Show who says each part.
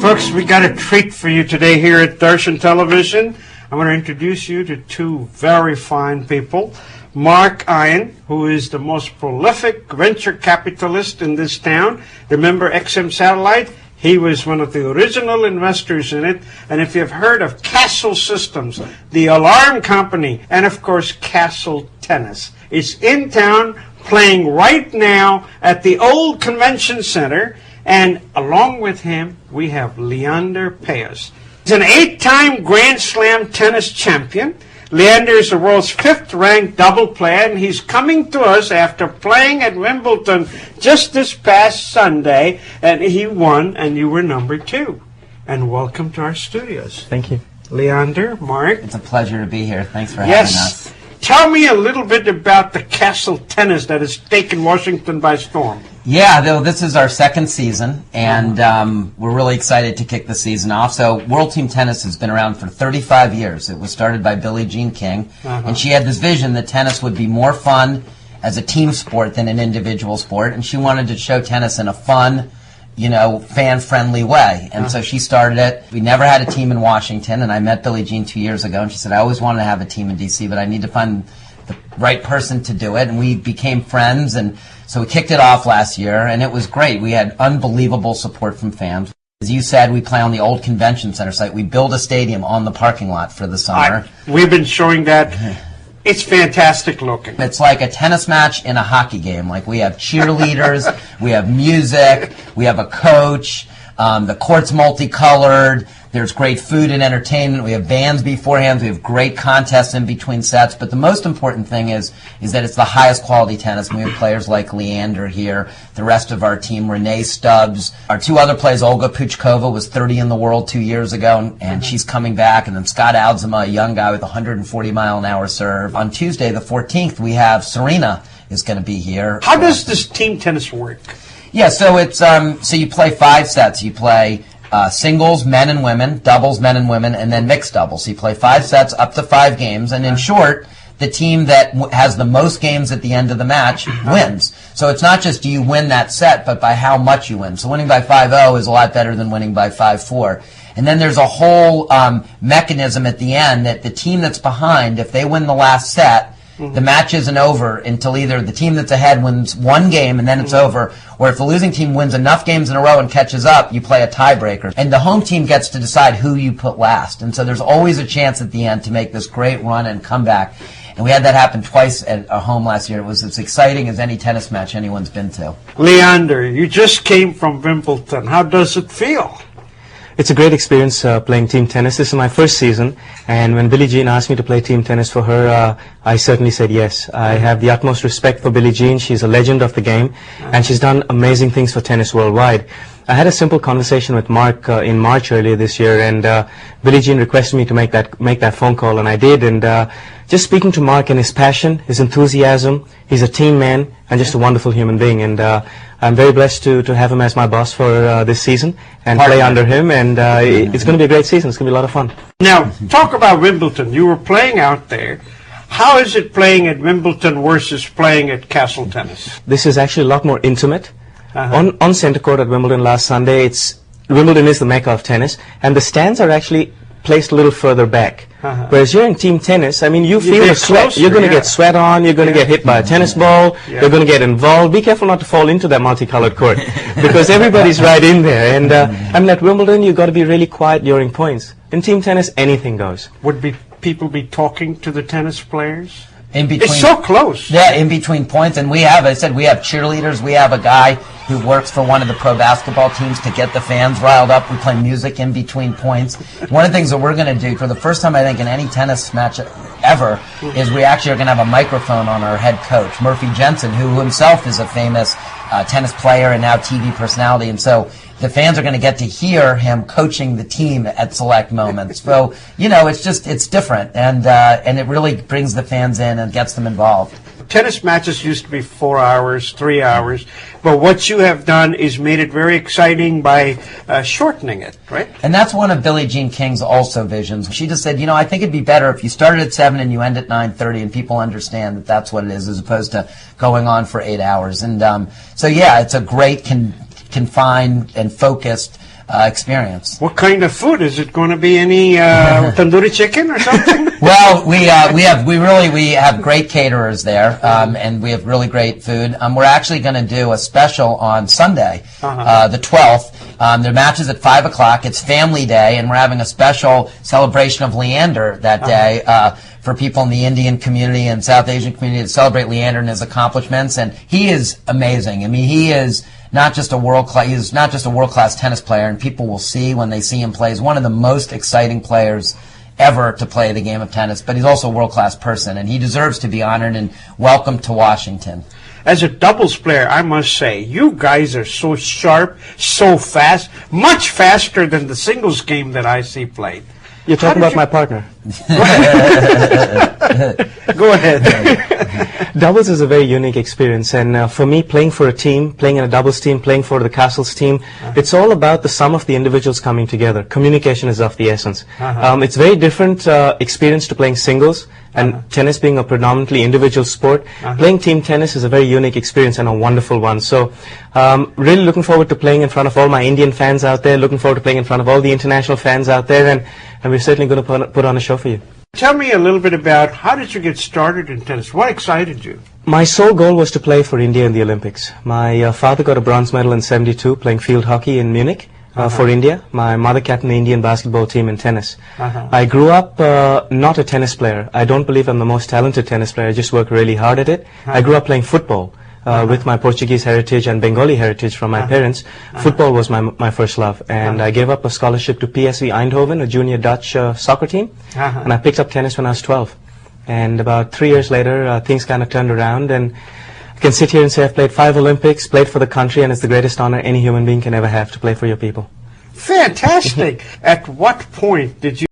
Speaker 1: Folks, we got a treat for you today here at Darshan Television. I want to introduce you to two very fine people. Mark Ian, who is the most prolific venture capitalist in this town. Remember XM Satellite? He was one of the original investors in it. And if you've heard of Kastles Systems, the alarm company, and of course Kastles Tennis, is in town playing right now at the old convention center. And along with him, we have Leander Paes. He's an 8-time Grand Slam tennis champion. Leander is the world's 5th-ranked double player, and he's coming to us after playing at Wimbledon just this past Sunday, and he won, and you were number 2. And welcome to our studios.
Speaker 2: Thank you.
Speaker 1: Leander, Mark.
Speaker 3: It's a pleasure to be here. Thanks for having us.
Speaker 1: Tell me a little bit about the Kastles Tennis that has taken Washington by storm.
Speaker 3: Yeah, this is our 2nd season, and we're really excited to kick the season off. So World Team Tennis has been around for 35 years. It was started by Billie Jean King, and she had this vision that tennis would be more fun as a team sport than an individual sport, and she wanted to show tennis in a fun, fan-friendly way. And so she started it. We never had a team in Washington, and I met Billie Jean 2 years ago, and she said, I always wanted to have a team in D.C., but I need to find the right person to do it. And we became friends, and so we kicked it off last year, and it was great. We had unbelievable support from fans. As you said, we play on the old convention center site. We build a stadium on the parking lot for the summer.
Speaker 1: We've been showing that. It's fantastic looking.
Speaker 3: It's like a tennis match in a hockey game. Like, we have cheerleaders, we have music, we have a coach, the court's multicolored, there's great food and entertainment, we have bands beforehand, we have great contests in between sets, but the most important thing is that it's the highest quality tennis. We have players like Leander here, the rest of our team, Renee Stubbs. Our 2 other players, Olga Puchkova was 30 in the world 2 years ago, and she's coming back, and then Scott Aldzema, a young guy with 140-mile-an-hour serve. On Tuesday, the 14th, we have Serena is going to be here.
Speaker 1: How does this team tennis work?
Speaker 3: Yeah, so it's so you play 5 sets. You play singles, men and women, doubles, men and women, and then mixed doubles. So you play 5 sets up to 5 games, and in short, the team that has the most games at the end of the match wins. So it's not just do you win that set, but by how much you win. So winning by 5-0 is a lot better than winning by 5-4. And then there's a whole mechanism at the end that the team that's behind, if they win the last set, the match isn't over until either the team that's ahead wins 1 game and then it's over, or if the losing team wins enough games in a row and catches up, you play a tiebreaker. And the home team gets to decide who you put last. And so there's always a chance at the end to make this great run and come back. And we had that happen twice at our home last year. It was as exciting as any tennis match anyone's been to.
Speaker 1: Leander, you just came from Wimbledon. How does it feel?
Speaker 2: It's a great experience playing team tennis. This is my 1st season, and when Billie Jean asked me to play team tennis for her, I certainly said yes. I have the utmost respect for Billie Jean. She's a legend of the game, and she's done amazing things for tennis worldwide. I had a simple conversation with Mark in March earlier this year, and Billie Jean requested me to make that phone call, and I did. And just speaking to Mark and his passion, his enthusiasm, he's a team man and just a wonderful human being. And I'm very blessed to have him as my boss for this season and play under him. And it's going to be a great season. It's going to be a lot of fun.
Speaker 1: Now, talk about Wimbledon. You were playing out there. How is it playing at Wimbledon versus playing at Kastles Tennis?
Speaker 2: This is actually a lot more intimate. On center court at Wimbledon last Sunday, Wimbledon is the mecca of tennis, and the stands are actually placed a little further back. Whereas here in team tennis, I mean, you feel the sweat.
Speaker 1: Closer,
Speaker 2: you're going to get sweat on. You're going to get hit by a tennis ball. You're going to get involved. Be careful not to fall into that multicolored court because everybody's right in there. And I mean, at Wimbledon, you've got to be really quiet during points. In team tennis, anything goes.
Speaker 1: Would people be talking to the tennis players?
Speaker 3: In between,
Speaker 1: it's so close.
Speaker 3: Yeah, in between points. And we have cheerleaders. We have a guy who works for one of the pro basketball teams to get the fans riled up. We play music in between points. One of the things that we're going to do for the first time, I think, in any tennis match ever, is we actually are going to have a microphone on our head coach, Murphy Jensen, who himself is a famous tennis player and now TV personality. And so the fans are going to get to hear him coaching the team at select moments. So, it's different, and it really brings the fans in and gets them involved.
Speaker 1: Tennis matches used to be 4 hours, 3 hours, but what you have done is made it very exciting by shortening it, right?
Speaker 3: And that's one of Billie Jean King's also visions. She just said, I think it'd be better if you started at 7 and you end at 9:30 and people understand that that's what it is as opposed to going on for 8 hours. And so, yeah, it's a great confined and focused experience.
Speaker 1: What kind of food? Is it going to be any tandoori chicken or something?
Speaker 3: Well, we have great caterers there, and we have really great food. We're actually going to do a special on Sunday, the 12th. The match is at 5 o'clock. It's Family Day, and we're having a special celebration of Leander that day for people in the Indian community and South Asian community to celebrate Leander and his accomplishments. And he is amazing. I mean, he is not just a world-class tennis player, and people will see when they see him play. He's one of the most exciting players ever to play the game of tennis, but he's also a world-class person, and he deserves to be honored and welcomed to Washington.
Speaker 1: As a doubles player, I must say, you guys are so sharp, so fast, much faster than the singles game that I see played.
Speaker 2: You're talking about my partner.
Speaker 1: Go ahead.
Speaker 2: Doubles is a very unique experience, and for me, playing for a team, playing in a doubles team, playing for the Kastles team, it's all about the sum of the individuals coming together. Communication is of the essence. It's very different experience to playing singles, and tennis being a predominantly individual sport. Playing team tennis is a very unique experience and a wonderful one. So really looking forward to playing in front of all my Indian fans out there, looking forward to playing in front of all the international fans out there, and we're certainly going to put on a show for you.
Speaker 1: Tell me a little bit about how did you get started in tennis? What excited you?
Speaker 2: My sole goal was to play for India in the Olympics. My father got a bronze medal in '72 playing field hockey in Munich for India. My mother captained the Indian basketball team in tennis. I grew up not a tennis player. I don't believe I'm the most talented tennis player. I just work really hard at it. I grew up playing football. With my Portuguese heritage and Bengali heritage from my parents, football was my first love, and I gave up a scholarship to PSV Eindhoven, a junior Dutch soccer team, and I picked up tennis when I was 12. And about 3 years later, things kind of turned around, and I can sit here and say I've played 5 Olympics, played for the country, and it's the greatest honor any human being can ever have to play for your people.
Speaker 1: Fantastic! At what point did you